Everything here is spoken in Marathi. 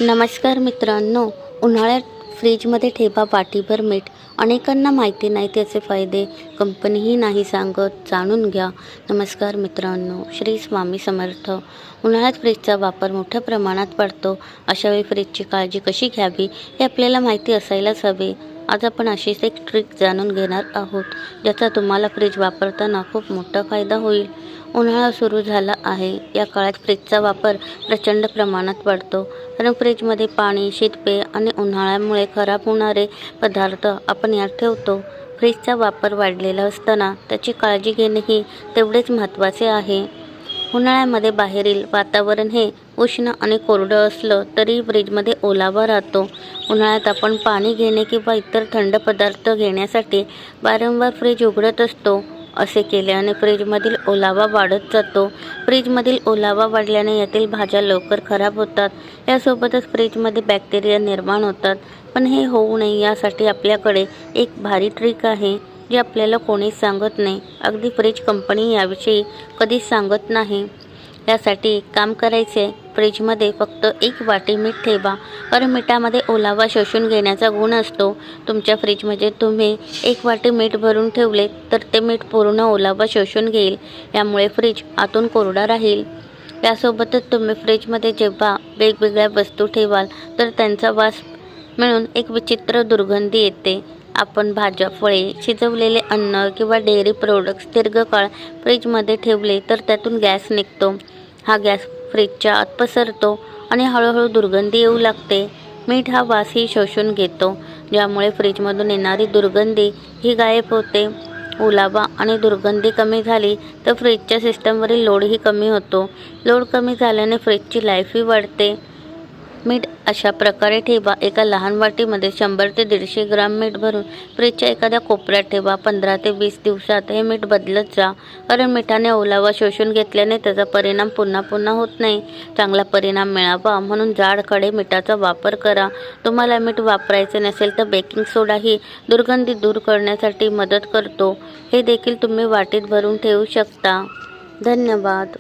नमस्कार मित्रांनो, उन्हाळ्यात फ्रीजमध्ये ठेवा वाटीभर मीठ. अनेकांना माहिती नाही त्याचे फायदे, कंपनीही नाही सांगत. जाणून घ्या. नमस्कार मित्रांनो, श्री स्वामी समर्थ. उन्हाळ्यात फ्रीजचा वापर मोठ्या प्रमाणात वाढतो. अशावेळी फ्रीजची काळजी कशी घ्यावी हे आपल्याला माहिती असायलाच हवे. आज आपण अशीच एक ट्रिक जाणून घेणार आहोत, ज्याचा तुम्हाला फ्रीज वापरताना खूप मोठा फायदा होईल. उन्हाळा सुरू झाला आहे. या काळात फ्रीजचा वापर प्रचंड प्रमाणात वाढतो, कारण फ्रीजमध्ये पाणी, शीतपेय आणि उन्हाळ्यामुळे खराब होणारे पदार्थ आपण यात ठेवतो. फ्रीजचा वापर वाढलेला असताना त्याची काळजी घेणेही तेवढेच महत्त्वाचे आहे. उन्हाळ्यामध्ये बाहेरील वातावरण हे उष्ण आणि कोरडं असलं तरी फ्रीजमध्ये ओलावा राहतो. उन्हाळ्यात आपण पाणी घेणे किंवा इतर थंड पदार्थ घेण्यासाठी वारंवार फ्रीज उघडत असतो. असे केल्याने फ्रीजमधील ओलावा वाढत जातो. फ्रीजमधील ओलावा वाढल्याने यातील भाज्या लवकर खराब होतात. यासोबतच फ्रीजमध्ये बॅक्टेरिया निर्माण होतात. पण हे होऊ नये यासाठी आपल्याकडे एक भारी ट्रिक आहे, जे आपल्याला कोणीच सांगत नाही. अगदी फ्रीज कंपनी याविषयी कधीच सांगत नाही. यासाठी एक काम करायचे, फ्रीजमध्ये फक्त 1 वाटी मीठ ठेवा, कारण मिठामध्ये ओलावा शोषून घेण्याचा गुण असतो. तुमच्या फ्रीजमध्ये तुम्ही 1 वाटी मीठ भरून ठेवले तर ते मीठ पूर्ण ओलावा शोषून घेईल. यामुळे फ्रीज आतून कोरडा राहील. यासोबतच तुम्ही फ्रीजमध्ये जेव्हा वेगवेगळ्या वस्तू ठेवाल तर त्यांचा वास मिळून एक विचित्र दुर्गंधी येते. आपण भाज्या, फळे, शिजवलेले अन्न किंवा डेअरी प्रोडक्ट्स दीर्घकाळ फ्रीजमध्ये ठेवले तर त्यातून गॅस निघतो. हा गॅस फ्रीजच्या आत पसरतो आणि हळूहळू दुर्गंधी येऊ लागते. मीठ हा वासही शोषून घेतो, ज्यामुळे फ्रीजमधून येणारी दुर्गंधी ही गायब होते. ओलावा आणि दुर्गंधी कमी झाली तर फ्रीजच्या सिस्टमवरील लोडही कमी होतो. लोड कमी झाल्याने फ्रीजची लाईफही वाढते. मीठ अशा प्रकारे ठेवा. एका लहान वाटीमध्ये 100 ते 150 ग्राम मीठ भरून फ्रीजच्या एखाद्या कोपऱ्यात ठेवा. 15 ते 20 दिवसात हे मीठ बदलत जा, कारण मिठाने ओलावा शोषून घेतल्याने त्याचा परिणाम पुन्हा पुन्हा होत नाही. चांगला परिणाम मिळावा म्हणून जाड खडे मिठाचा वापर करा. तुम्हाला मीठ वापरायचे नसेल तर बेकिंग सोडाही दुर्गंधी दूर करण्यासाठी मदत करतो. हे देखील तुम्ही वाटीत भरून ठेवू शकता. धन्यवाद.